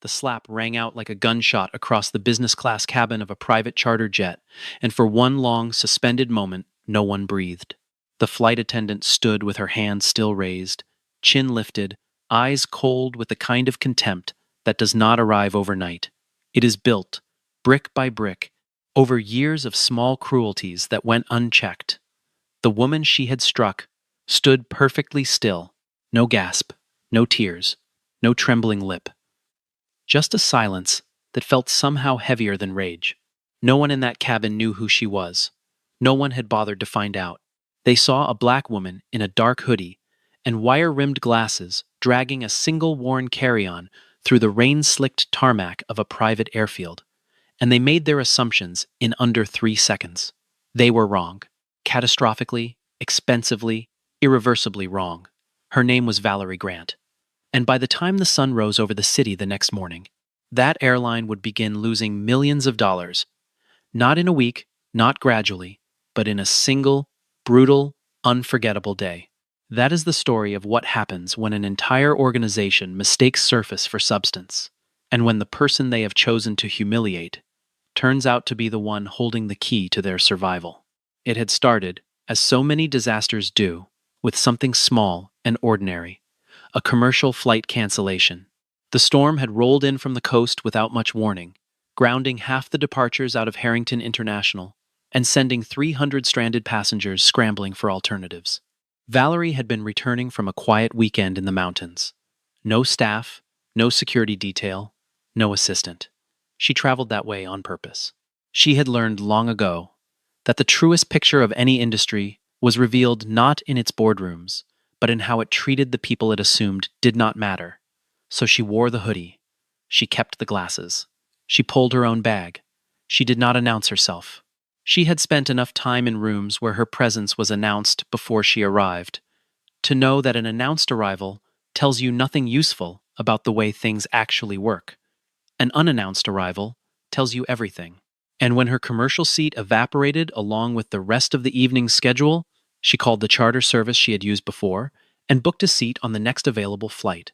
The slap rang out like a gunshot across the business class cabin of a private charter jet, and for one long, suspended moment, no one breathed. The flight attendant stood with her hands still raised, chin lifted, eyes cold with the kind of contempt that does not arrive overnight. It is built, brick by brick, over years of small cruelties that went unchecked. The woman she had struck stood perfectly still, no gasp, no tears, no trembling lip. Just a silence that felt somehow heavier than rage. No one in that cabin knew who she was. No one had bothered to find out. They saw a black woman in a dark hoodie and wire-rimmed glasses dragging a single worn carry-on through the rain-slicked tarmac of a private airfield, and they made their assumptions in under 3 seconds. They were wrong. Catastrophically, expensively, irreversibly wrong. Her name was Valerie Grant. And by the time the sun rose over the city the next morning, that airline would begin losing millions of dollars, not in a week, not gradually, but in a single, brutal, unforgettable day. That is the story of what happens when an entire organization mistakes surface for substance, and when the person they have chosen to humiliate turns out to be the one holding the key to their survival. It had started, as so many disasters do, with something small and ordinary. A commercial flight cancellation. The storm had rolled in from the coast without much warning, grounding half the departures out of Harrington International and sending 300 stranded passengers scrambling for alternatives. Valerie had been returning from a quiet weekend in the mountains. No staff, no security detail, no assistant. She traveled that way on purpose. She had learned long ago that the truest picture of any industry was revealed not in its boardrooms, but in how it treated the people it assumed did not matter. So she wore the hoodie. She kept the glasses. She pulled her own bag. She did not announce herself. She had spent enough time in rooms where her presence was announced before she arrived, to know that an announced arrival tells you nothing useful about the way things actually work. An unannounced arrival tells you everything. And when her commercial seat evaporated along with the rest of the evening's schedule, she called the charter service she had used before and booked a seat on the next available flight.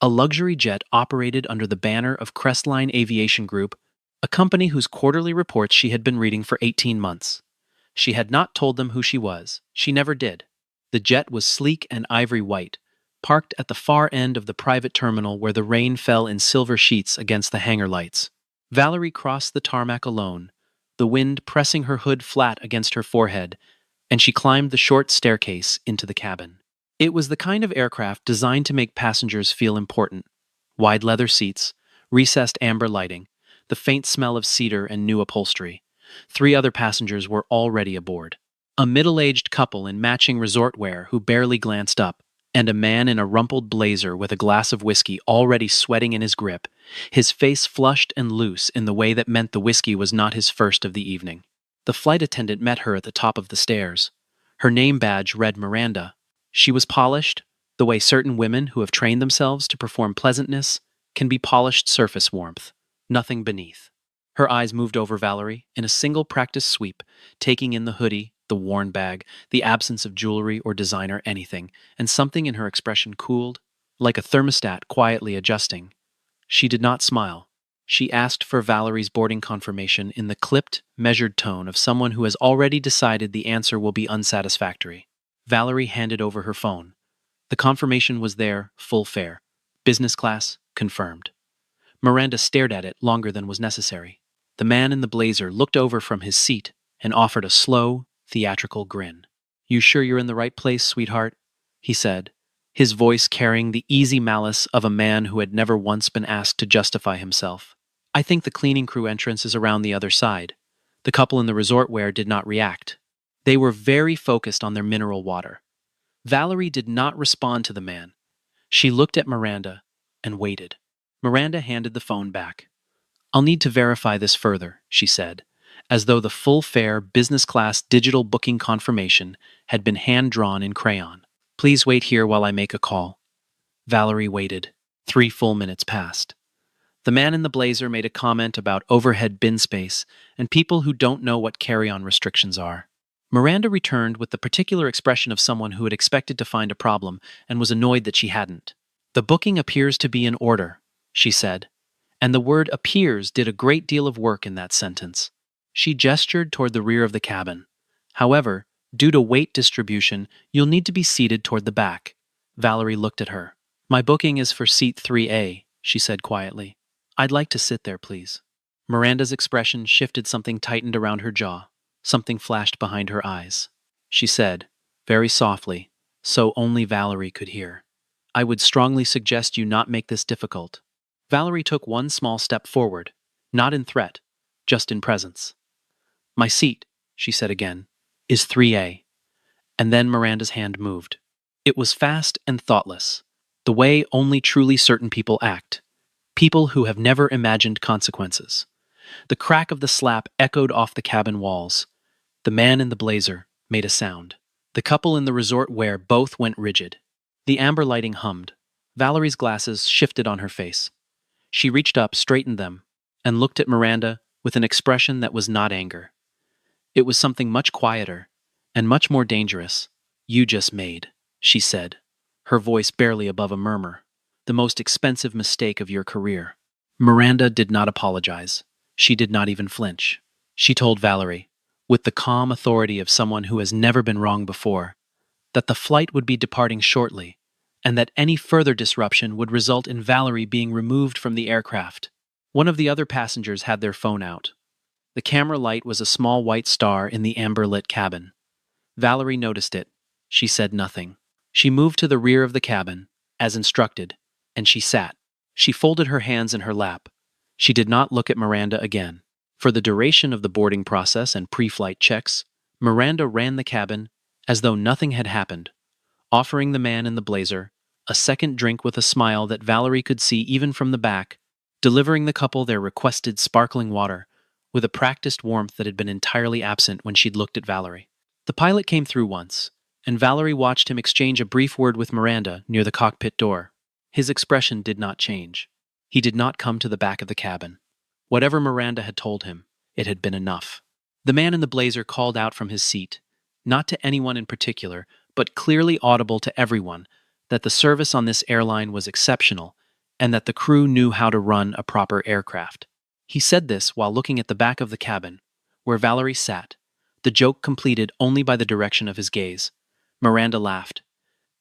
A luxury jet operated under the banner of Crestline Aviation Group, a company whose quarterly reports she had been reading for 18 months. She had not told them who she was. She never did. The jet was sleek and ivory white, parked at the far end of the private terminal where the rain fell in silver sheets against the hangar lights. Valerie crossed the tarmac alone, the wind pressing her hood flat against her forehead, and she climbed the short staircase into the cabin. It was the kind of aircraft designed to make passengers feel important. Wide leather seats, recessed amber lighting, the faint smell of cedar and new upholstery. 3 other passengers were already aboard. A middle-aged couple in matching resort wear who barely glanced up, and a man in a rumpled blazer with a glass of whiskey already sweating in his grip, his face flushed and loose in the way that meant the whiskey was not his first of the evening. The flight attendant met her at the top of the stairs. Her name badge read Miranda. She was polished, the way certain women who have trained themselves to perform pleasantness can be polished surface warmth, nothing beneath. Her eyes moved over Valerie in a single practice sweep, taking in the hoodie, the worn bag, the absence of jewelry or designer anything, and something in her expression cooled, like a thermostat quietly adjusting. She did not smile. She asked for Valerie's boarding confirmation in the clipped, measured tone of someone who has already decided the answer will be unsatisfactory. Valerie handed over her phone. The confirmation was there, full fare. Business class, confirmed. Miranda stared at it longer than was necessary. The man in the blazer looked over from his seat and offered a slow, theatrical grin. "You sure you're in the right place, sweetheart?" he said, his voice carrying the easy malice of a man who had never once been asked to justify himself. "I think the cleaning crew entrance is around the other side." The couple in the resort wear did not react. They were very focused on their mineral water. Valerie did not respond to the man. She looked at Miranda and waited. Miranda handed the phone back. "I'll need to verify this further," she said, as though the full-fare business-class digital booking confirmation had been hand-drawn in crayon. "Please wait here while I make a call." Valerie waited. 3 full minutes passed. The man in the blazer made a comment about overhead bin space and people who don't know what carry-on restrictions are. Miranda returned with the particular expression of someone who had expected to find a problem and was annoyed that she hadn't. "The booking appears to be in order," she said, and the word appears did a great deal of work in that sentence. She gestured toward the rear of the cabin. However, due to weight distribution, you'll need to be seated toward the back. Valerie looked at her. My booking is for seat 3A, she said quietly. I'd like to sit there, please. Miranda's expression shifted, something tightened around her jaw. Something flashed behind her eyes. She said, very softly, so only Valerie could hear. I would strongly suggest you not make this difficult. Valerie took one small step forward, not in threat, just in presence. My seat, she said again, is 3A. And then Miranda's hand moved. It was fast and thoughtless, the way only truly certain people act, people who have never imagined consequences. The crack of the slap echoed off the cabin walls. The man in the blazer made a sound. The couple in the resort wear both went rigid. The amber lighting hummed. Valerie's glasses shifted on her face. She reached up, straightened them, and looked at Miranda with an expression that was not anger. It was something much quieter and much more dangerous. You just made, she said, her voice barely above a murmur, the most expensive mistake of your career. Miranda did not apologize. She did not even flinch. She told Valerie, with the calm authority of someone who has never been wrong before, that the flight would be departing shortly, and that any further disruption would result in Valerie being removed from the aircraft. One of the other passengers had their phone out. The camera light was a small white star in the amber-lit cabin. Valerie noticed it. She said nothing. She moved to the rear of the cabin, as instructed, and she sat. She folded her hands in her lap. She did not look at Miranda again. For the duration of the boarding process and pre-flight checks, Miranda ran the cabin as though nothing had happened, offering the man in the blazer a second drink with a smile that Valerie could see even from the back, delivering the couple their requested sparkling water with a practiced warmth that had been entirely absent when she'd looked at Valerie. The pilot came through once, and Valerie watched him exchange a brief word with Miranda near the cockpit door. His expression did not change. He did not come to the back of the cabin. Whatever Miranda had told him, it had been enough. The man in the blazer called out from his seat, not to anyone in particular, but clearly audible to everyone, that the service on this airline was exceptional and that the crew knew how to run a proper aircraft. He said this while looking at the back of the cabin, where Valerie sat, the joke completed only by the direction of his gaze. Miranda laughed.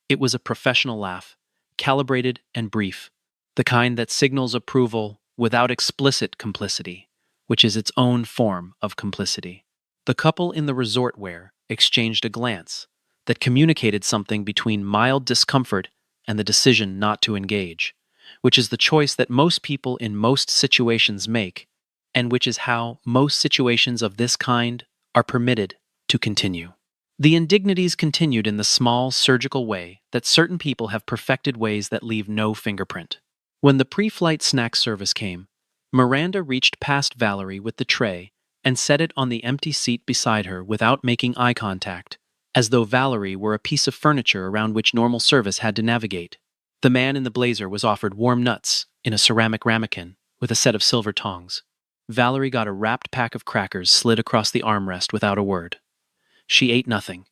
It was a professional laugh, calibrated and brief, the kind that signals approval without explicit complicity, which is its own form of complicity. The couple in the resort wear exchanged a glance that communicated something between mild discomfort and the decision not to engage, which is the choice that most people in most situations make, and which is how most situations of this kind are permitted to continue. The indignities continued in the small, surgical way that certain people have perfected, ways that leave no fingerprint. When the pre-flight snack service came, Miranda reached past Valerie with the tray and set it on the empty seat beside her without making eye contact, as though Valerie were a piece of furniture around which normal service had to navigate. The man in the blazer was offered warm nuts in a ceramic ramekin with a set of silver tongs. Valerie got a wrapped pack of crackers slid across the armrest without a word. She ate nothing.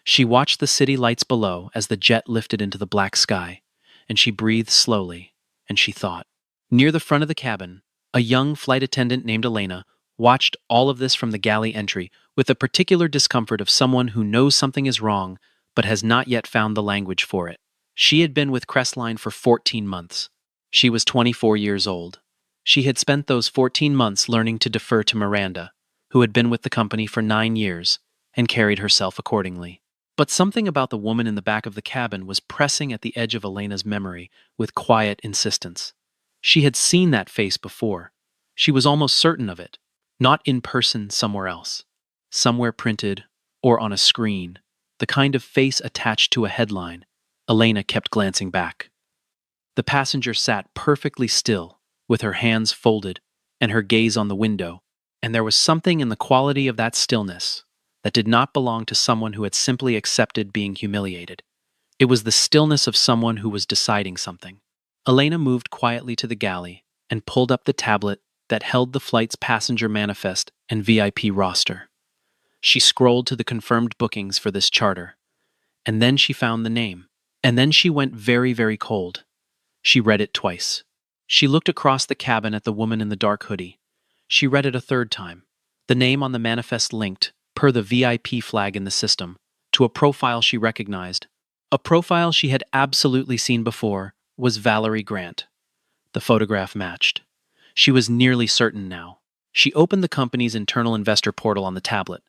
She watched the city lights below as the jet lifted into the black sky, and she breathed slowly, and she thought. Near the front of the cabin, a young flight attendant named Elena watched all of this from the galley entry with the particular discomfort of someone who knows something is wrong but has not yet found the language for it. She had been with Crestline for 14 months. She was 24 years old. She had spent those 14 months learning to defer to Miranda, who had been with the company for 9 years, and carried herself accordingly. But something about the woman in the back of the cabin was pressing at the edge of Elena's memory with quiet insistence. She had seen that face before. She was almost certain of it. Not in person somewhere else. Somewhere printed, or on a screen, the kind of face attached to a headline. Elena kept glancing back. The passenger sat perfectly still, with her hands folded and her gaze on the window, and there was something in the quality of that stillness that did not belong to someone who had simply accepted being humiliated. It was the stillness of someone who was deciding something. Elena moved quietly to the galley and pulled up the tablet that held the flight's passenger manifest and VIP roster. She scrolled to the confirmed bookings for this charter, and then she found the name. And then she went very, very cold. She read it twice. She looked across the cabin at the woman in the dark hoodie. She read it a third time. The name on the manifest linked, per the VIP flag in the system, to a profile she recognized. A profile she had absolutely seen before was Valerie Grant. The photograph matched. She was nearly certain now. She opened the company's internal investor portal on the tablet,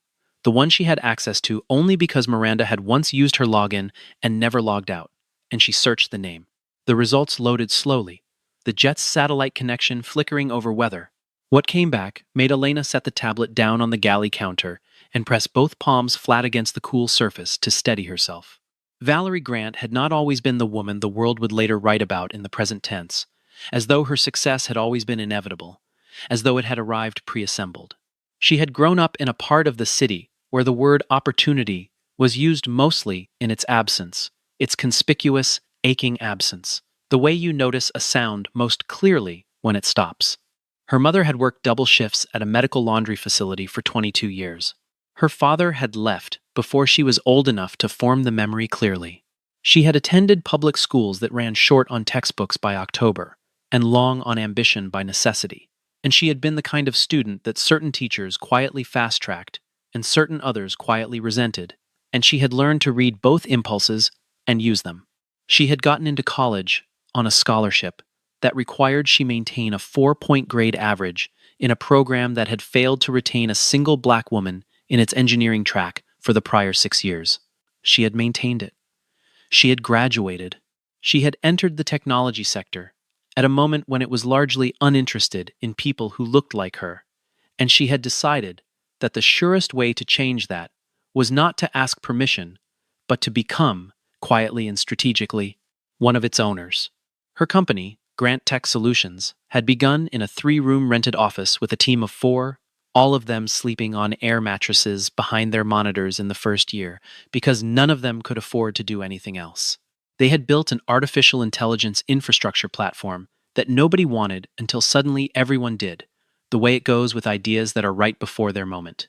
the one she had access to only because Miranda had once used her login and never logged out, and she searched the name. The results loaded slowly, the jet's satellite connection flickering over weather. What came back made Elena set the tablet down on the galley counter and press both palms flat against the cool surface to steady herself. Valerie Grant had not always been the woman the world would later write about in the present tense, as though her success had always been inevitable, as though it had arrived pre-assembled. She had grown up in a part of the city where the word opportunity was used mostly in its absence, its conspicuous, aching absence, the way you notice a sound most clearly when it stops. Her mother had worked double shifts at a medical laundry facility for 22 years. Her father had left before she was old enough to form the memory clearly. She had attended public schools that ran short on textbooks by October and long on ambition by necessity, and she had been the kind of student that certain teachers quietly fast-tracked and certain others quietly resented, and she had learned to read both impulses and use them. She had gotten into college on a scholarship that required she maintain a 4-point grade average in a program that had failed to retain a single black woman in its engineering track for the prior 6 years. She had maintained it. She had graduated. She had entered the technology sector at a moment when it was largely uninterested in people who looked like her, and she had decided that the surest way to change that was not to ask permission, but to become, quietly and strategically, one of its owners. Her company, Grant Tech Solutions, had begun in a 3-room rented office with a team of 4, all of them sleeping on air mattresses behind their monitors in the first year, because none of them could afford to do anything else. They had built an artificial intelligence infrastructure platform that nobody wanted until suddenly everyone did, the way it goes with ideas that are right before their moment.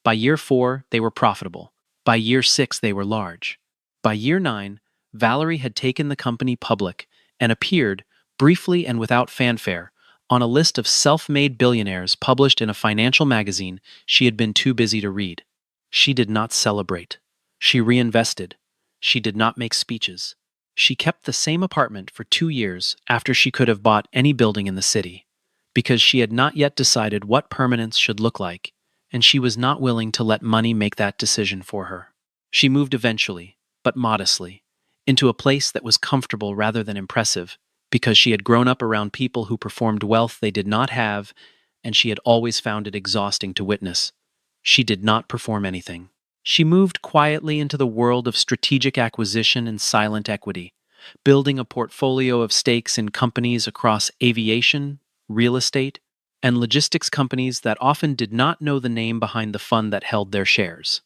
By year 4, they were profitable. By year 6, they were large. By year 9, Valerie had taken the company public and appeared, briefly and without fanfare, on a list of self-made billionaires published in a financial magazine she had been too busy to read. She did not celebrate. She reinvested. She did not make speeches. She kept the same apartment for 2 years after she could have bought any building in the city, because she had not yet decided what permanence should look like, and she was not willing to let money make that decision for her. She moved eventually, but modestly, into a place that was comfortable rather than impressive, because she had grown up around people who performed wealth they did not have, and she had always found it exhausting to witness. She did not perform anything. She moved quietly into the world of strategic acquisition and silent equity, building a portfolio of stakes in companies across aviation, real estate, and logistics companies that often did not know the name behind the fund that held their shares.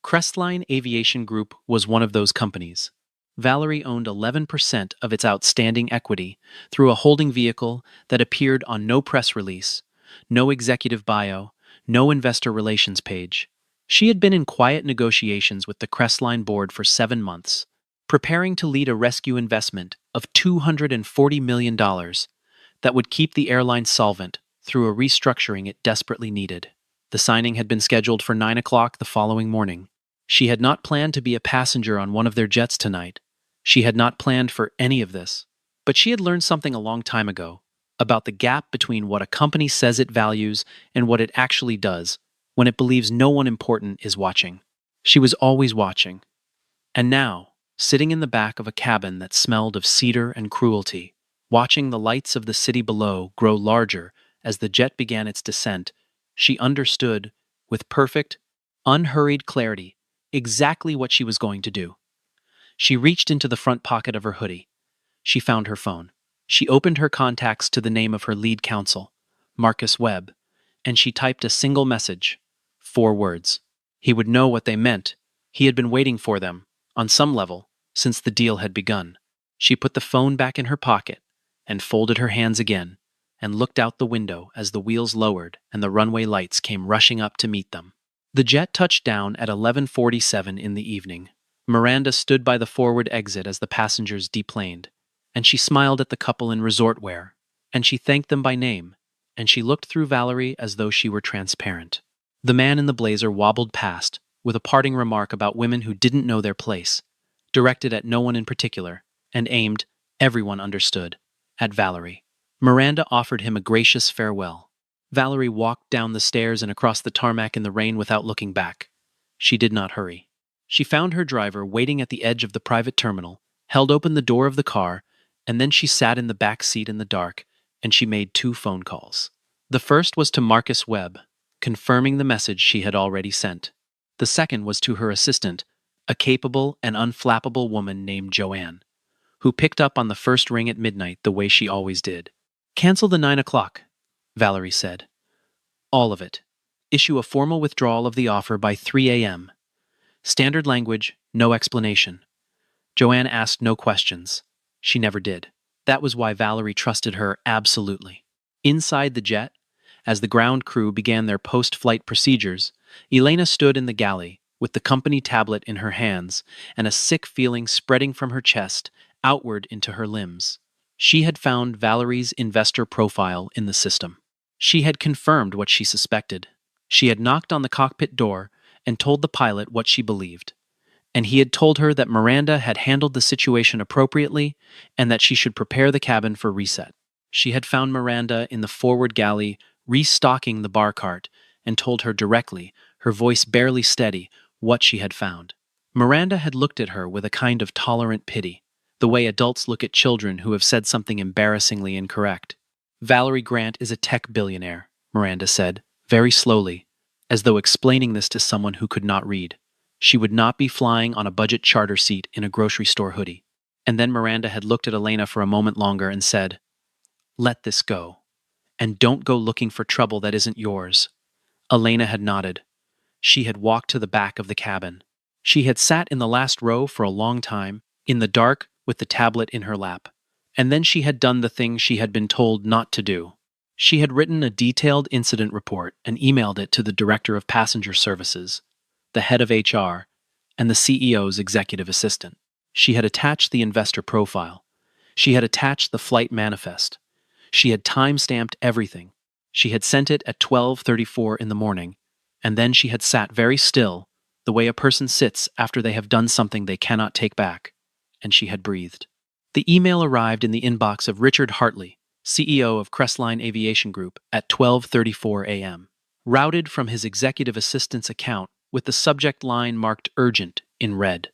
Crestline Aviation Group was one of those companies. Valerie owned 11% of its outstanding equity through a holding vehicle that appeared on no press release, no executive bio, no investor relations page. She had been in quiet negotiations with the Crestline board for 7 months, preparing to lead a rescue investment of $240 million that would keep the airline solvent through a restructuring it desperately needed. The signing had been scheduled for 9 o'clock the following morning. She had not planned to be a passenger on one of their jets tonight. She had not planned for any of this. But she had learned something a long time ago about the gap between what a company says it values and what it actually does when it believes no one important is watching. She was always watching. And now, sitting in the back of a cabin that smelled of cedar and cruelty, watching the lights of the city below grow larger as the jet began its descent, she understood, with perfect, unhurried clarity, exactly what she was going to do. She reached into the front pocket of her hoodie. She found her phone. She opened her contacts to the name of her lead counsel, Marcus Webb, and she typed a single message, 4 words. He would know what they meant. He had been waiting for them, on some level, since the deal had begun. She put the phone back in her pocket and folded her hands again and looked out the window as the wheels lowered and the runway lights came rushing up to meet them. The jet touched down at 11:47 in the evening. Miranda stood by the forward exit as the passengers deplaned. and she smiled at the couple in resort wear, and she thanked them by name, and she looked through Valerie as though she were transparent. The man in the blazer wobbled past, with a parting remark about women who didn't know their place, directed at no one in particular, and aimed, everyone understood, at Valerie. Miranda offered him a gracious farewell. Valerie walked down the stairs and across the tarmac in the rain without looking back. She did not hurry. She found her driver waiting at the edge of the private terminal, held open the door of the car, and then she sat in the back seat in the dark, and she made 2 phone calls. The first was to Marcus Webb, confirming the message she had already sent. The second was to her assistant, a capable and unflappable woman named Joanne, who picked up on the first ring at midnight the way she always did. "Cancel the 9 o'clock," Valerie said. "All of it. Issue a formal withdrawal of the offer by 3 a.m. Standard language, no explanation." Joanne asked no questions. She never did. That was why Valerie trusted her absolutely. Inside the jet, as the ground crew began their post-flight procedures, Elena stood in the galley with the company tablet in her hands and a sick feeling spreading from her chest outward into her limbs. She had found Valerie's investor profile in the system. She had confirmed what she suspected. She had knocked on the cockpit door and told the pilot what she believed. And he had told her that Miranda had handled the situation appropriately and that she should prepare the cabin for reset. She had found Miranda in the forward galley restocking the bar cart and told her directly, her voice barely steady, what she had found. Miranda had looked at her with a kind of tolerant pity, the way adults look at children who have said something embarrassingly incorrect. "Valerie Grant is a tech billionaire," Miranda said, very slowly, as though explaining this to someone who could not read. She would not be flying on a budget charter seat in a grocery store hoodie. And then Miranda had looked at Elena for a moment longer and said, "Let this go. And don't go looking for trouble that isn't yours." Elena had nodded. She had walked to the back of the cabin. She had sat in the last row for a long time, in the dark with the tablet in her lap. And then she had done the thing she had been told not to do. She had written a detailed incident report and emailed it to the Director of Passenger Services, the head of HR, and the CEO's executive assistant. She had attached the investor profile. She had attached the flight manifest. She had time-stamped everything. She had sent it at 12:34 in the morning, and then she had sat very still, the way a person sits after they have done something they cannot take back, and she had breathed. The email arrived in the inbox of Richard Hartley, CEO of Crestline Aviation Group, at 12:34 a.m. Routed from his executive assistant's account with the subject line marked urgent in red.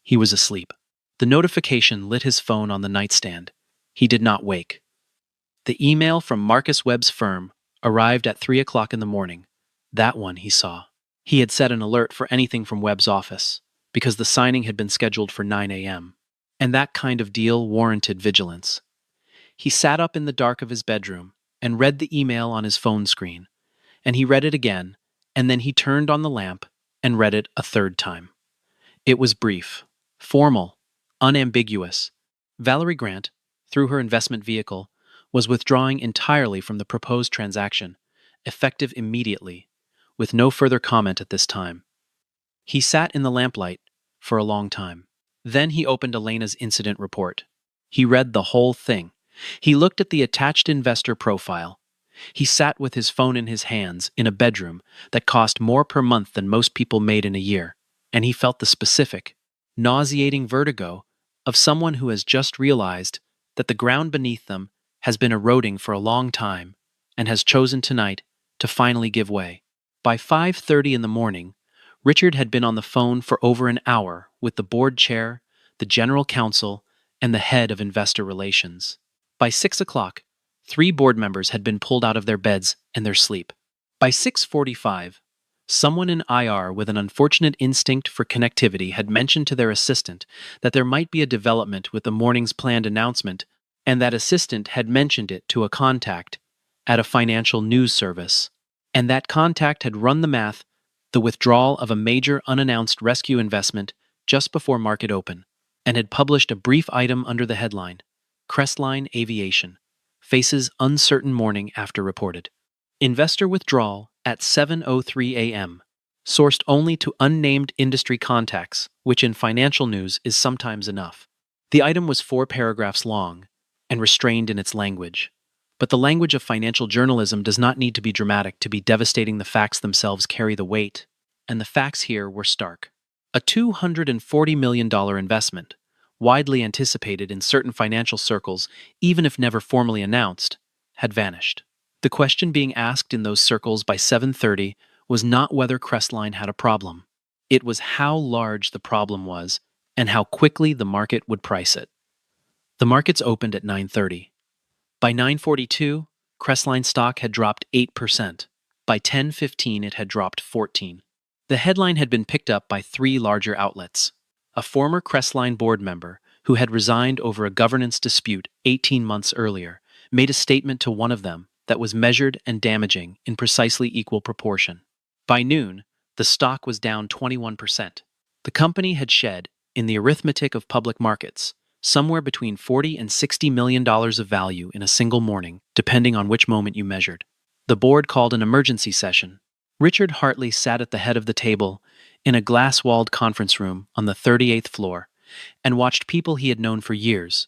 He was asleep. The notification lit his phone on the nightstand. He did not wake. The email from Marcus Webb's firm arrived at 3 o'clock in the morning. That one he saw. He had set an alert for anything from Webb's office, because the signing had been scheduled for 9 a.m. And that kind of deal warranted vigilance. He sat up in the dark of his bedroom and read the email on his phone screen, and he read it again, and then he turned on the lamp and read it a third time. It was brief, formal, unambiguous. Valerie Grant, through her investment vehicle, was withdrawing entirely from the proposed transaction, effective immediately, with no further comment at this time. He sat in the lamplight for a long time. Then he opened Elena's incident report. He read the whole thing. He looked at the attached investor profile. He sat with his phone in his hands in a bedroom that cost more per month than most people made in a year, and he felt the specific, nauseating vertigo of someone who has just realized that the ground beneath them has been eroding for a long time and has chosen tonight to finally give way. By 5:30 in the morning, Richard had been on the phone for over an hour with the board chair, the general counsel, and the head of investor relations. By 6 o'clock, 3 board members had been pulled out of their beds and their sleep. By 6:45, someone in IR with an unfortunate instinct for connectivity had mentioned to their assistant that there might be a development with the morning's planned announcement, and that assistant had mentioned it to a contact at a financial news service. And that contact had run the math, the withdrawal of a major unannounced rescue investment just before market open, and had published a brief item under the headline, Crestline Aviation faces uncertain morning after reported. Investor withdrawal at 7:03 a.m., sourced only to unnamed industry contacts, which in financial news is sometimes enough. The item was 4 paragraphs long and restrained in its language. But the language of financial journalism does not need to be dramatic to be devastating. The facts themselves carry the weight, and the facts here were stark. A $240 million investment, widely anticipated in certain financial circles, even if never formally announced, had vanished. The question being asked in those circles by 7:30 was not whether Crestline had a problem. It was how large the problem was and how quickly the market would price it. The markets opened at 9:30. By 9:42, Crestline stock had dropped 8%. By 10:15, it had dropped 14%. The headline had been picked up by 3 larger outlets. A former Crestline board member, who had resigned over a governance dispute 18 months earlier, made a statement to one of them that was measured and damaging in precisely equal proportion. By noon, the stock was down 21%. The company had shed, in the arithmetic of public markets, somewhere between $40 and $60 million of value in a single morning, depending on which moment you measured. The board called an emergency session. Richard Hartley sat at the head of the table in a glass-walled conference room on the 38th floor and watched people he had known for years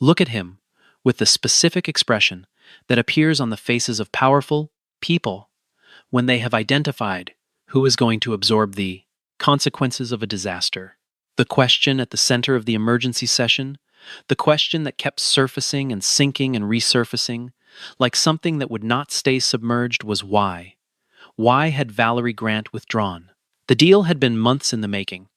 look at him with the specific expression that appears on the faces of powerful people when they have identified who is going to absorb the consequences of a disaster. The question at the center of the emergency session, the question that kept surfacing and sinking and resurfacing, like something that would not stay submerged, was why. Why had Valerie Grant withdrawn? The deal had been months in the making.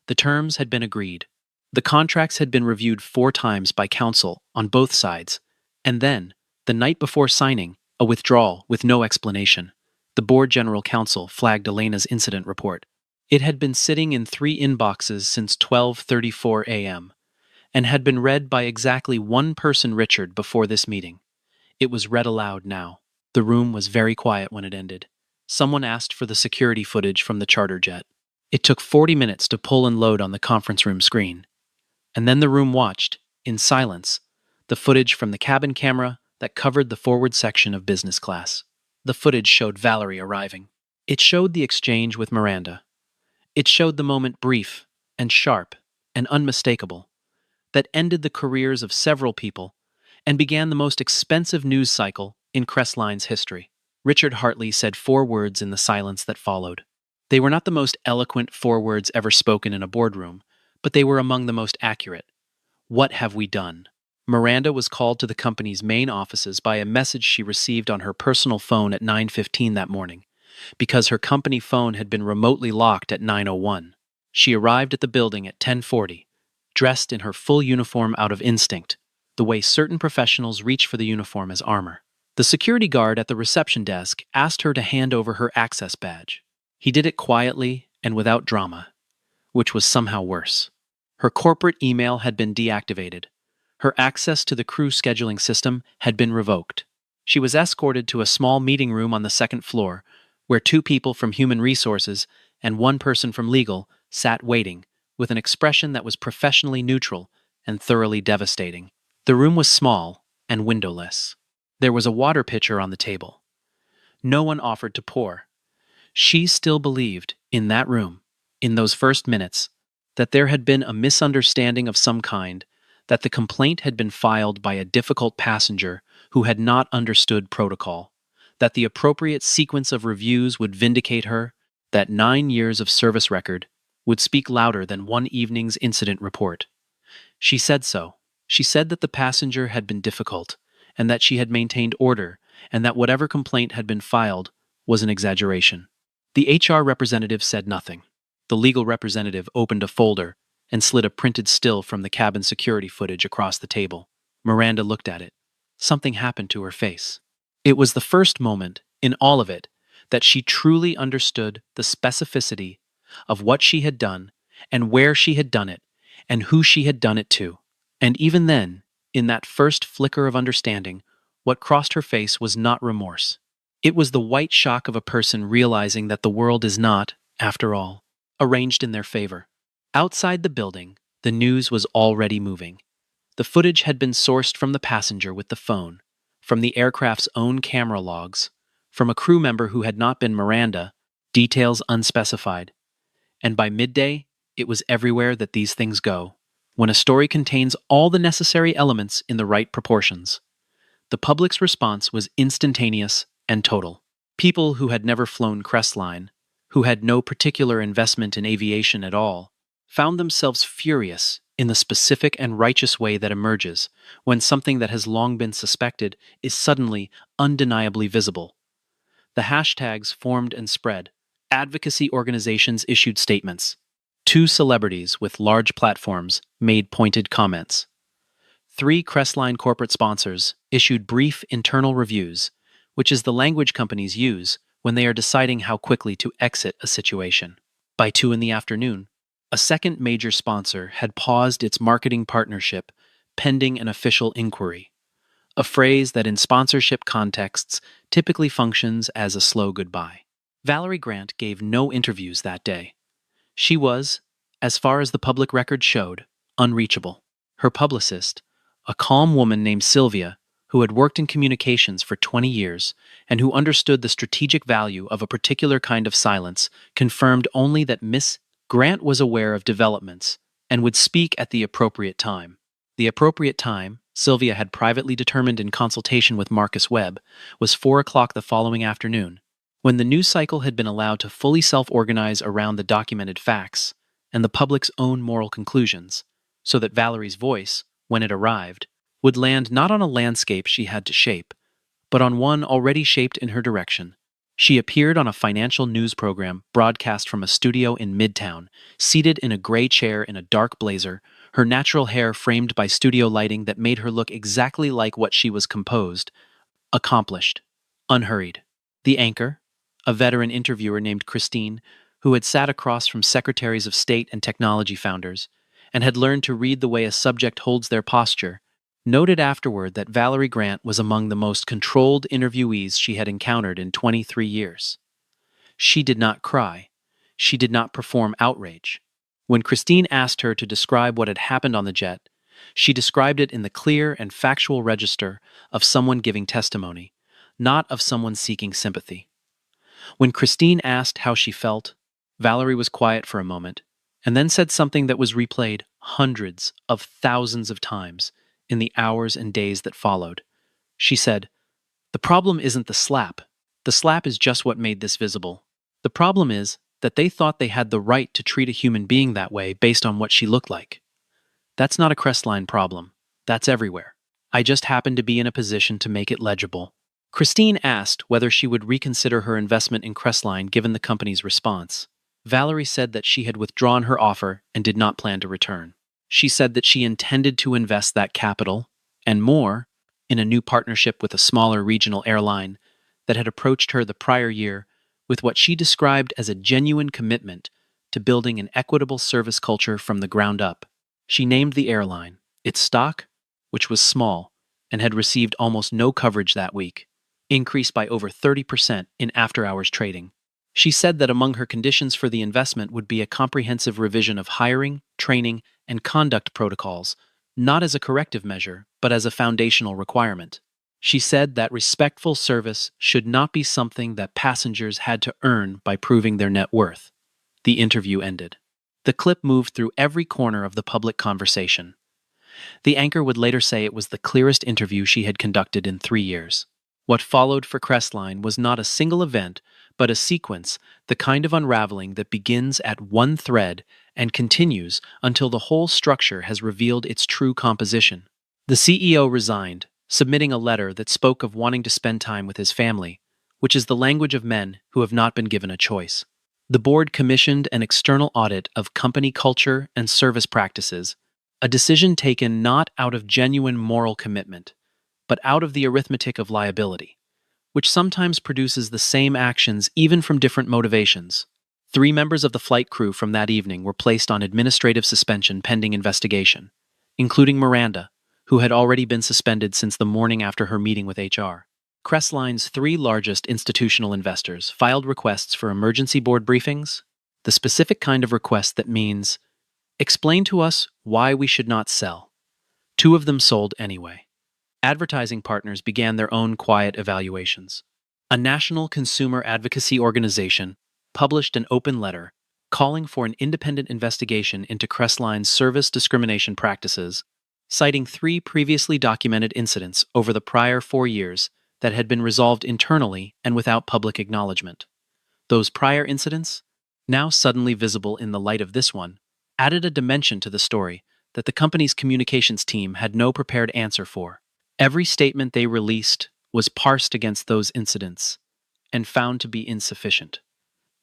The terms had been agreed. The contracts had been reviewed 4 times by counsel on both sides. And then, the night before signing, a withdrawal with no explanation. The board general counsel flagged Elena's incident report. It had been sitting in 3 inboxes since 12:34 a.m. and had been read by exactly one person, Richard, before this meeting. It was read aloud now. The room was very quiet when it ended. Someone asked for the security footage from the charter jet. It took 40 minutes to pull and load on the conference room screen. And then the room watched, in silence, the footage from the cabin camera that covered the forward section of business class. The footage showed Valerie arriving. It showed the exchange with Miranda. It showed the moment brief and sharp and unmistakable that ended the careers of several people and began the most expensive news cycle in Crestline's history. Richard Hartley said 4 words in the silence that followed. They were not the most eloquent 4 words ever spoken in a boardroom, but they were among the most accurate. What have we done? Miranda was called to the company's main offices by a message she received on her personal phone at 9:15 that morning, because her company phone had been remotely locked at 9:01. She arrived at the building at 10:40, dressed in her full uniform out of instinct, the way certain professionals reach for the uniform as armor. The security guard at the reception desk asked her to hand over her access badge. He did it quietly and without drama, which was somehow worse. Her corporate email had been deactivated. Her access to the crew scheduling system had been revoked. She was escorted to a small meeting room on the 2nd floor, where 2 people from Human Resources and 1 person from Legal sat waiting, with an expression that was professionally neutral and thoroughly devastating. The room was small and windowless. There was a water pitcher on the table. No one offered to pour. She still believed, in that room, in those first minutes, that there had been a misunderstanding of some kind, that the complaint had been filed by a difficult passenger who had not understood protocol, that the appropriate sequence of reviews would vindicate her, that 9 years of service record would speak louder than one evening's incident report. She said so. She said that the passenger had been difficult, and that she had maintained order, and that whatever complaint had been filed was an exaggeration. The HR representative said nothing. The legal representative opened a folder and slid a printed still from the cabin security footage across the table. Miranda looked at it. Something happened to her face. It was the first moment, in all of it, that she truly understood the specificity of what she had done and where she had done it and who she had done it to. And even then, in that first flicker of understanding, what crossed her face was not remorse. It was the white shock of a person realizing that the world is not, after all, arranged in their favor. Outside the building, the news was already moving. The footage had been sourced from the passenger with the phone, from the aircraft's own camera logs, from a crew member who had not been Miranda, details unspecified. And by midday, it was everywhere that these things go. when a story contains all the necessary elements in the right proportions. The public's response was instantaneous and total. People who had never flown Crestline, who had no particular investment in aviation at all, found themselves furious in the specific and righteous way that emerges when something that has long been suspected is suddenly undeniably visible. The hashtags formed and spread. Advocacy organizations issued statements. Two celebrities with large platforms made pointed comments. Three Crestline corporate sponsors issued brief internal reviews, which is the language companies use when they are deciding how quickly to exit a situation. By 2 in the afternoon, a second major sponsor had paused its marketing partnership pending an official inquiry, a phrase that in sponsorship contexts typically functions as a slow goodbye. Valerie Grant gave no interviews that day. She was, as far as the public record showed, unreachable. Her publicist, a calm woman named Sylvia, who had worked in communications for 20 years and who understood the strategic value of a particular kind of silence, confirmed only that Miss Grant was aware of developments and would speak at the appropriate time. The appropriate time, Sylvia had privately determined in consultation with Marcus Webb, was 4 o'clock the following afternoon, when the news cycle had been allowed to fully self-organize around the documented facts and the public's own moral conclusions, so that Valerie's voice, when it arrived, would land not on a landscape she had to shape, but on one already shaped in her direction. She appeared on a financial news program broadcast from a studio in Midtown, seated in a gray chair in a dark blazer, her natural hair framed by studio lighting that made her look exactly like what she was composed, accomplished, unhurried. The anchor, a veteran interviewer named Christine, who had sat across from secretaries of state and technology founders, and had learned to read the way a subject holds their posture, noted afterward that Valerie Grant was among the most controlled interviewees she had encountered in 23 years. She did not cry. She did not perform outrage. When Christine asked her to describe what had happened on the jet, she described it in the clear and factual register of someone giving testimony, not of someone seeking sympathy. When Christine asked how she felt, Valerie was quiet for a moment, and then said something that was replayed hundreds of thousands of times in the hours and days that followed. She said, "The problem isn't the slap. The slap is just what made this visible. The problem is that they thought they had the right to treat a human being that way based on what she looked like. That's not a Crestline problem. That's everywhere. I just happened to be in a position to make it legible." Christine asked whether she would reconsider her investment in Crestline given the company's response. Valerie said that she had withdrawn her offer and did not plan to return. She said that she intended to invest that capital, and more, in a new partnership with a smaller regional airline that had approached her the prior year with what she described as a genuine commitment to building an equitable service culture from the ground up. She named the airline. Its stock, which was small and had received almost no coverage that week, increased by over 30% in after-hours trading. She said that among her conditions for the investment would be a comprehensive revision of hiring, training, and conduct protocols, not as a corrective measure, but as a foundational requirement. She said that respectful service should not be something that passengers had to earn by proving their net worth. The interview ended. The clip moved through every corner of the public conversation. The anchor would later say it was the clearest interview she had conducted in 3 years. What followed for Crestline was not a single event, but a sequence, the kind of unraveling that begins at one thread and continues until the whole structure has revealed its true composition. The CEO resigned, submitting a letter that spoke of wanting to spend time with his family, which is the language of men who have not been given a choice. The board commissioned an external audit of company culture and service practices, a decision taken not out of genuine moral commitment, but out of the arithmetic of liability, which sometimes produces the same actions even from different motivations. 3 members of the flight crew from that evening were placed on administrative suspension pending investigation, including Miranda, who had already been suspended since the morning after her meeting with HR. Crestline's 3 largest institutional investors filed requests for emergency board briefings, the specific kind of request that means, "Explain to us why we should not sell." 2 of them sold anyway. Advertising partners began their own quiet evaluations. A national consumer advocacy organization published an open letter calling for an independent investigation into Crestline's service discrimination practices, citing 3 previously documented incidents over the prior 4 years that had been resolved internally and without public acknowledgement. Those prior incidents, now suddenly visible in the light of this one, added a dimension to the story that the company's communications team had no prepared answer for. Every statement they released was parsed against those incidents and found to be insufficient.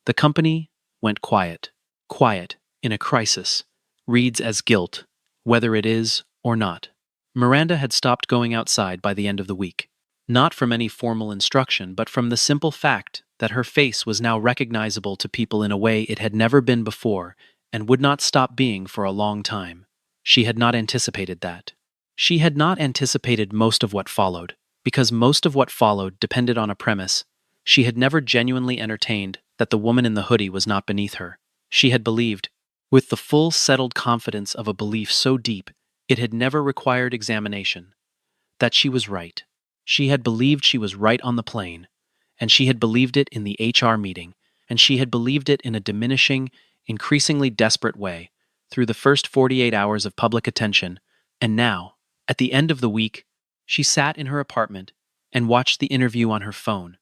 The company went quiet. Quiet, in a crisis, reads as guilt, whether it is or not. Miranda had stopped going outside by the end of the week. Not from any formal instruction, but from the simple fact that her face was now recognizable to people in a way it had never been before and would not stop being for a long time. She had not anticipated that. She had not anticipated most of what followed, because most of what followed depended on a premise. She had never genuinely entertained that the woman in the hoodie was not beneath her. She had believed, with the full settled confidence of a belief so deep it had never required examination, that she was right. She had believed she was right on the plane, and she had believed it in the HR meeting, and she had believed it in a diminishing, increasingly desperate way through the first 48 hours of public attention, and now, at the end of the week, she sat in her apartment and watched the interview on her phone,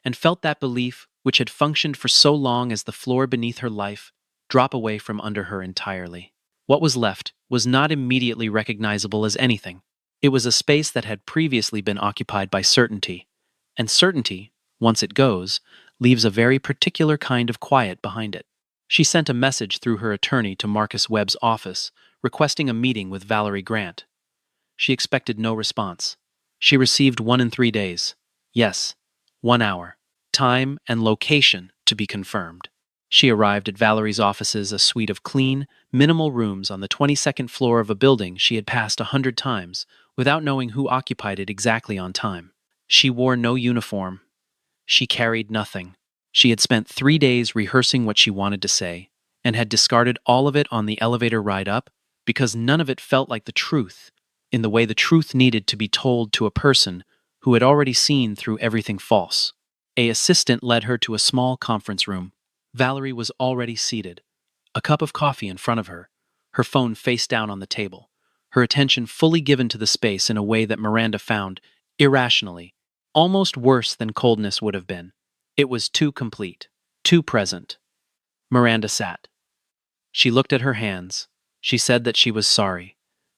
and felt that belief, which had functioned for so long as the floor beneath her life, drop away from under her entirely. What was left was not immediately recognizable as anything. It was a space that had previously been occupied by certainty, and certainty, once it goes, leaves a very particular kind of quiet behind it. She sent a message through her attorney to Marcus Webb's office, requesting a meeting with Valerie Grant. She expected no response. She received one in 3 days. Yes, 1 hour. Time and location to be confirmed. She arrived at Valerie's offices, a suite of clean, minimal rooms on the 22nd floor of a building she had passed 100 times, without knowing who occupied it exactly on time. She wore no uniform. She carried nothing. She had spent 3 days rehearsing what she wanted to say, and had discarded all of it on the elevator ride up because none of it felt like the truth, in the way the truth needed to be told to a person who had already seen through everything false. An assistant led her to a small conference room. Valerie was already seated, a cup of coffee in front of her phone face down on the table, her attention fully given to the space in a way that Miranda found, irrationally, almost worse than coldness would have been. It was too complete, too present. Miranda sat. She looked at her hands. She said that she was sorry.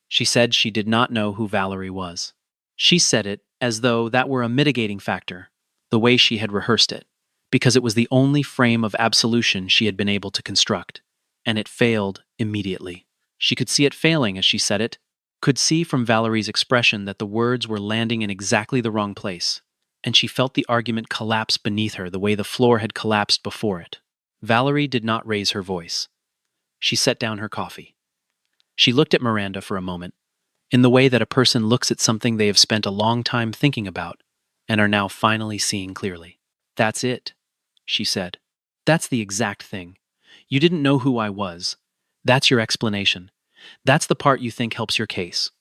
She said she did not know who Valerie was. She said it as though that were a mitigating factor, the way she had rehearsed it, because it was the only frame of absolution she had been able to construct, and it failed immediately. She could see it failing as she said it, could see from Valerie's expression that the words were landing in exactly the wrong place, and she felt the argument collapse beneath her the way the floor had collapsed before it. Valerie did not raise her voice. She set down her coffee. She looked at Miranda for a moment, in the way that a person looks at something they have spent a long time thinking about and are now finally seeing clearly. "That's it," she said. "That's the exact thing. You didn't know who I was. That's your explanation. That's the part you think helps your case."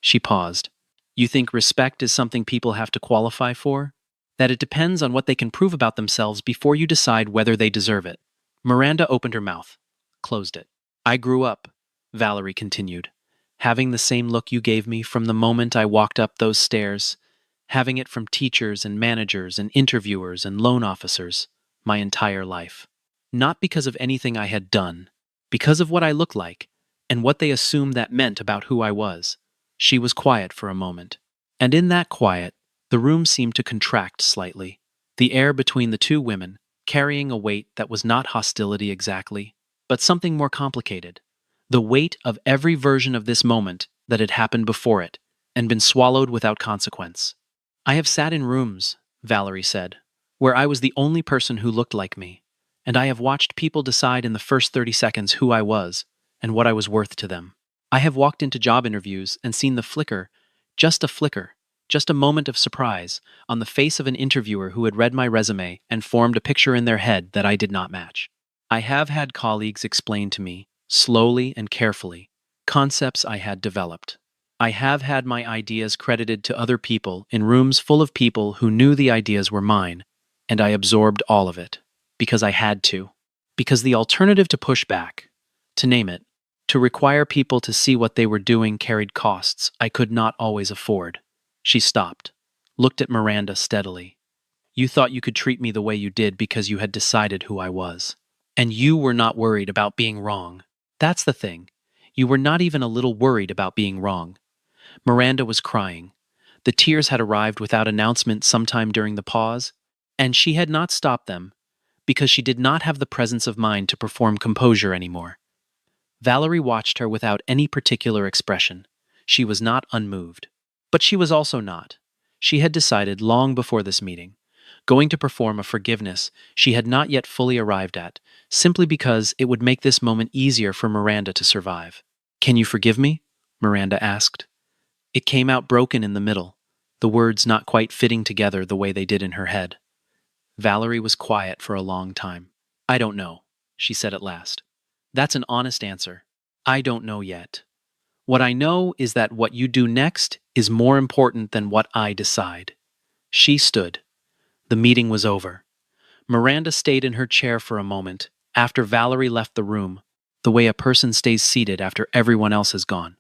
She paused. "You think respect is something people have to qualify for? That it depends on what they can prove about themselves before you decide whether they deserve it?" Miranda opened her mouth, closed it. "I grew up," Valerie continued, "having the same look you gave me from the moment I walked up those stairs, having it from teachers and managers and interviewers and loan officers, my entire life. Not because of anything I had done, because of what I looked like, and what they assumed that meant about who I was." She was quiet for a moment, and in that quiet, the room seemed to contract slightly, the air between the two women carrying a weight that was not hostility exactly, but something more complicated, the weight of every version of this moment that had happened before it, and been swallowed without consequence. "I have sat in rooms," Valerie said, "where I was the only person who looked like me, and I have watched people decide in the first 30 seconds who I was and what I was worth to them. I have walked into job interviews and seen the flicker, just a moment of surprise, on the face of an interviewer who had read my resume and formed a picture in their head that I did not match. I have had colleagues explain to me, slowly and carefully, concepts I had developed. I have had my ideas credited to other people in rooms full of people who knew the ideas were mine, and I absorbed all of it, because I had to. Because the alternative to push back, to name it, to require people to see what they were doing carried costs I could not always afford. She stopped, looked at Miranda steadily. You thought you could treat me the way you did because you had decided who I was. And you were not worried about being wrong. That's the thing. You were not even a little worried about being wrong. Miranda was crying. The tears had arrived without announcement sometime during the pause, and she had not stopped them because she did not have the presence of mind to perform composure anymore. Valerie watched her without any particular expression. She was not unmoved. But she was also not. She had decided long before this meeting, going to perform a forgiveness she had not yet fully arrived at, simply because it would make this moment easier for Miranda to survive. Can you forgive me? Miranda asked. It came out broken in the middle, the words not quite fitting together the way they did in her head. Valerie was quiet for a long time. I don't know, she said at last. That's an honest answer. I don't know yet. What I know is that what you do next is more important than what I decide. She stood. The meeting was over. Miranda stayed in her chair for a moment after Valerie left the room, the way a person stays seated after everyone else has gone,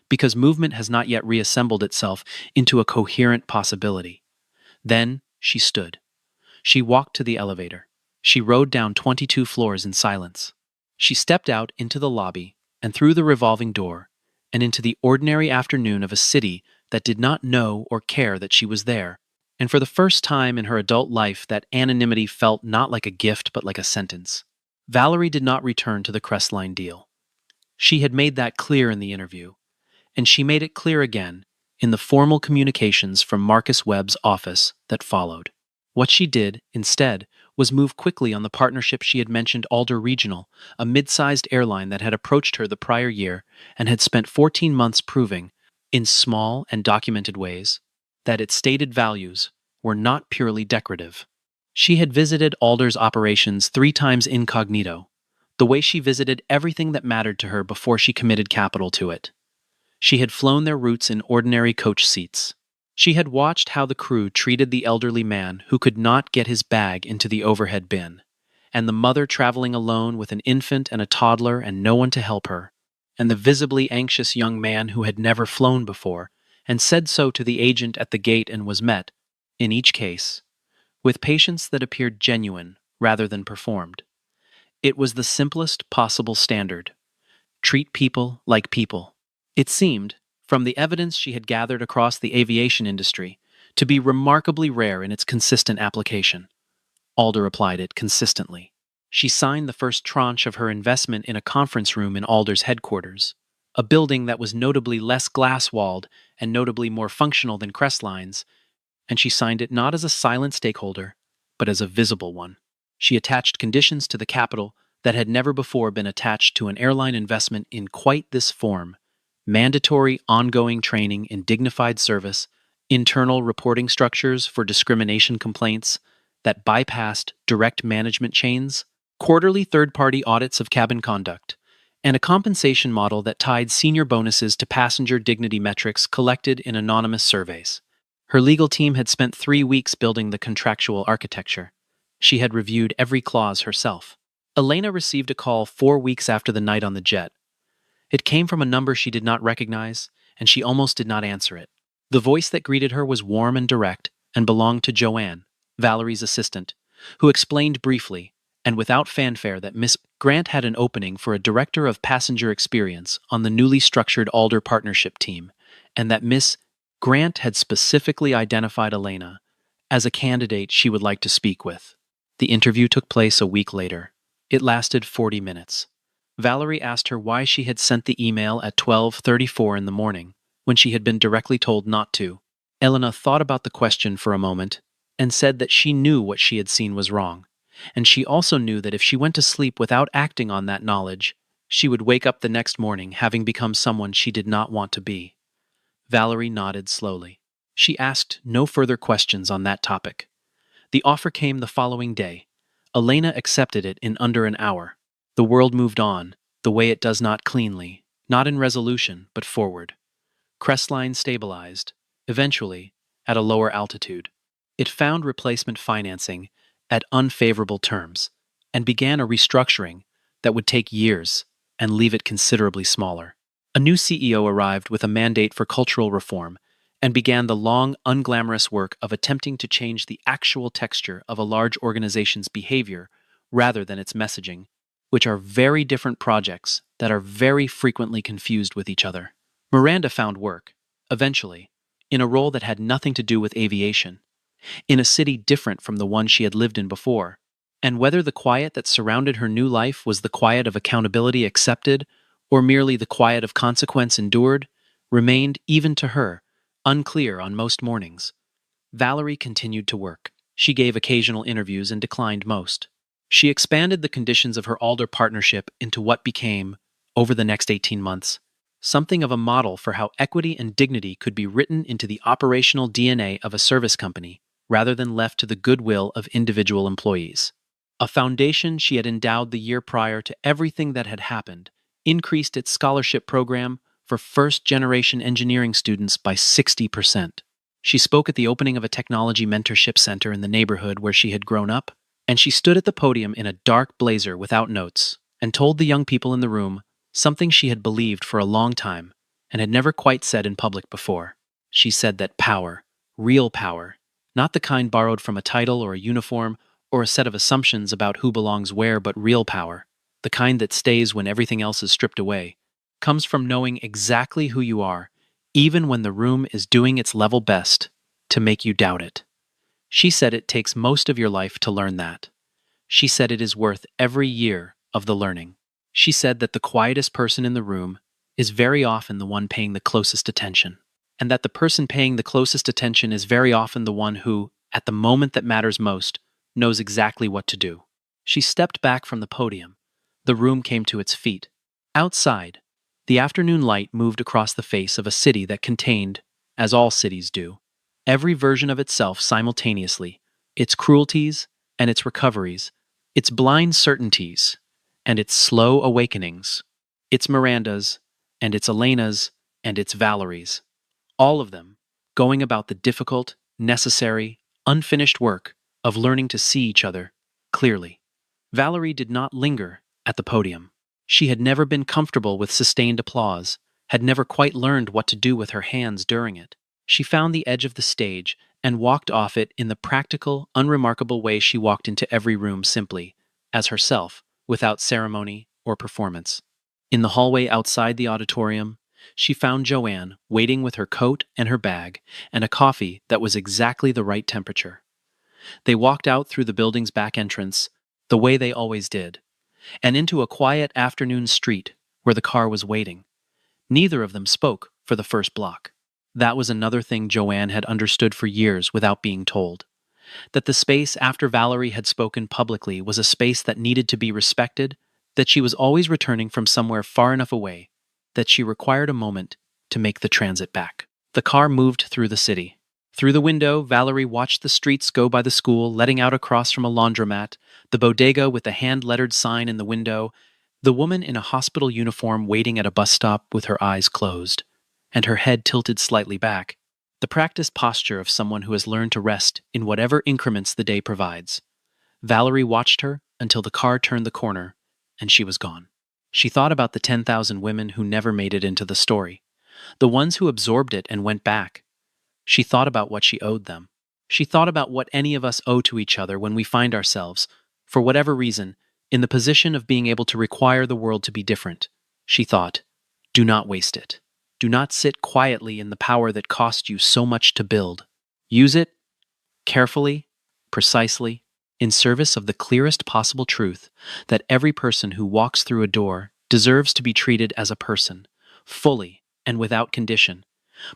because movement has not yet reassembled itself into a coherent possibility. Then she stood. She walked to the elevator. She rode down 22 floors in silence. She stepped out into the lobby and through the revolving door and into the ordinary afternoon of a city that did not know or care that she was there. And for the first time in her adult life, that anonymity felt not like a gift but like a sentence. Valerie did not return to the Crestline deal. She had made that clear in the interview, and she made it clear again in the formal communications from Marcus Webb's office that followed. What she did, instead, was move quickly on the partnership she had mentioned, Alder Regional, a mid-sized airline that had approached her the prior year and had spent 14 months proving, in small and documented ways, that its stated values were not purely decorative. She had visited Alder's operations 3 times incognito, the way she visited everything that mattered to her before she committed capital to it. She had flown their routes in ordinary coach seats. She had watched how the crew treated the elderly man who could not get his bag into the overhead bin, and the mother traveling alone with an infant and a toddler and no one to help her, and the visibly anxious young man who had never flown before and said so to the agent at the gate and was met, in each case, with patience that appeared genuine rather than performed. It was the simplest possible standard. Treat people like people. It seemed, from the evidence she had gathered across the aviation industry, to be remarkably rare in its consistent application. Alder applied it consistently. She signed the first tranche of her investment in a conference room in Alder's headquarters, a building that was notably less glass-walled and notably more functional than Crestline's, and she signed it not as a silent stakeholder, but as a visible one. She attached conditions to the capital that had never before been attached to an airline investment in quite this form: mandatory ongoing training in dignified service, internal reporting structures for discrimination complaints that bypassed direct management chains, quarterly third-party audits of cabin conduct, and a compensation model that tied senior bonuses to passenger dignity metrics collected in anonymous surveys. Her legal team had spent 3 weeks building the contractual architecture. She had reviewed every clause herself. Elena received a call 4 weeks after the night on the jet. It came from a number she did not recognize, and she almost did not answer it. The voice that greeted her was warm and direct and belonged to Joanne, Valerie's assistant, who explained briefly and without fanfare that Miss Grant had an opening for a director of passenger experience on the newly structured Alder partnership team, and that Miss Grant had specifically identified Elena as a candidate she would like to speak with. The interview took place a week later. It lasted 40 minutes. Valerie asked her why she had sent the email at 12:34 in the morning, when she had been directly told not to. Elena thought about the question for a moment and said that she knew what she had seen was wrong, and she also knew that if she went to sleep without acting on that knowledge, she would wake up the next morning having become someone she did not want to be. Valerie nodded slowly. She asked no further questions on that topic. The offer came the following day. Elena accepted it in under an hour. The world moved on, the way it does not cleanly, not in resolution, but forward. Crestline stabilized, eventually, at a lower altitude. It found replacement financing at unfavorable terms, and began a restructuring that would take years and leave it considerably smaller. A new CEO arrived with a mandate for cultural reform and began the long, unglamorous work of attempting to change the actual texture of a large organization's behavior rather than its messaging, which are very different projects that are very frequently confused with each other. Miranda found work, eventually, in a role that had nothing to do with aviation, in a city different from the one she had lived in before. And whether the quiet that surrounded her new life was the quiet of accountability accepted or merely the quiet of consequence endured, remained, even to her, unclear on most mornings. Valerie continued to work. She gave occasional interviews and declined most. She expanded the conditions of her Alder partnership into what became, over the next 18 months, something of a model for how equity and dignity could be written into the operational DNA of a service company rather than left to the goodwill of individual employees. A foundation she had endowed the year prior to everything that had happened increased its scholarship program for first-generation engineering students by 60%. She spoke at the opening of a technology mentorship center in the neighborhood where she had grown up, and she stood at the podium in a dark blazer without notes and told the young people in the room something she had believed for a long time and had never quite said in public before. She said that power, real power, not the kind borrowed from a title or a uniform or a set of assumptions about who belongs where, but real power, the kind that stays when everything else is stripped away, comes from knowing exactly who you are, even when the room is doing its level best to make you doubt it. She said it takes most of your life to learn that. She said it is worth every year of the learning. She said that the quietest person in the room is very often the one paying the closest attention, and that the person paying the closest attention is very often the one who, at the moment that matters most, knows exactly what to do. She stepped back from the podium. The room came to its feet. Outside, the afternoon light moved across the face of a city that contained, as all cities do, every version of itself simultaneously, its cruelties and its recoveries, its blind certainties and its slow awakenings, its Mirandas and its Elenas and its Valeries, all of them going about the difficult, necessary, unfinished work of learning to see each other clearly. Valerie did not linger at the podium. She had never been comfortable with sustained applause, had never quite learned what to do with her hands during it. She found the edge of the stage and walked off it in the practical, unremarkable way she walked into every room simply, as herself, without ceremony or performance. In the hallway outside the auditorium, she found Joanne waiting with her coat and her bag and a coffee that was exactly the right temperature. They walked out through the building's back entrance, the way they always did, and into a quiet afternoon street where the car was waiting. Neither of them spoke for the first block. That was another thing Joanne had understood for years without being told. That the space after Valerie had spoken publicly was a space that needed to be respected, that she was always returning from somewhere far enough away, that she required a moment to make the transit back. The car moved through the city. Through the window, Valerie watched the streets go by the school, letting out across from a laundromat, the bodega with the hand-lettered sign in the window, the woman in a hospital uniform waiting at a bus stop with her eyes closed, and her head tilted slightly back, the practiced posture of someone who has learned to rest in whatever increments the day provides. Valerie watched her until the car turned the corner, and she was gone. She thought about the 10,000 women who never made it into the story, the ones who absorbed it and went back. She thought about what she owed them. She thought about what any of us owe to each other when we find ourselves, for whatever reason, in the position of being able to require the world to be different. She thought, do not waste it. Do not sit quietly in the power that cost you so much to build. Use it, carefully, precisely, in service of the clearest possible truth that every person who walks through a door deserves to be treated as a person, fully and without condition,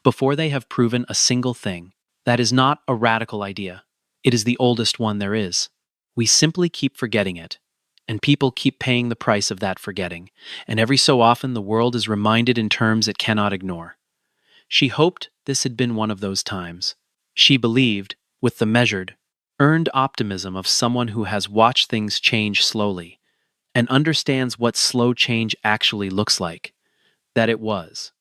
before they have proven a single thing. That is not a radical idea. It is the oldest one there is. We simply keep forgetting it, and people keep paying the price of that forgetting, and every so often the world is reminded in terms it cannot ignore. She hoped this had been one of those times. She believed, with the measured, earned optimism of someone who has watched things change slowly, and understands what slow change actually looks like, that it was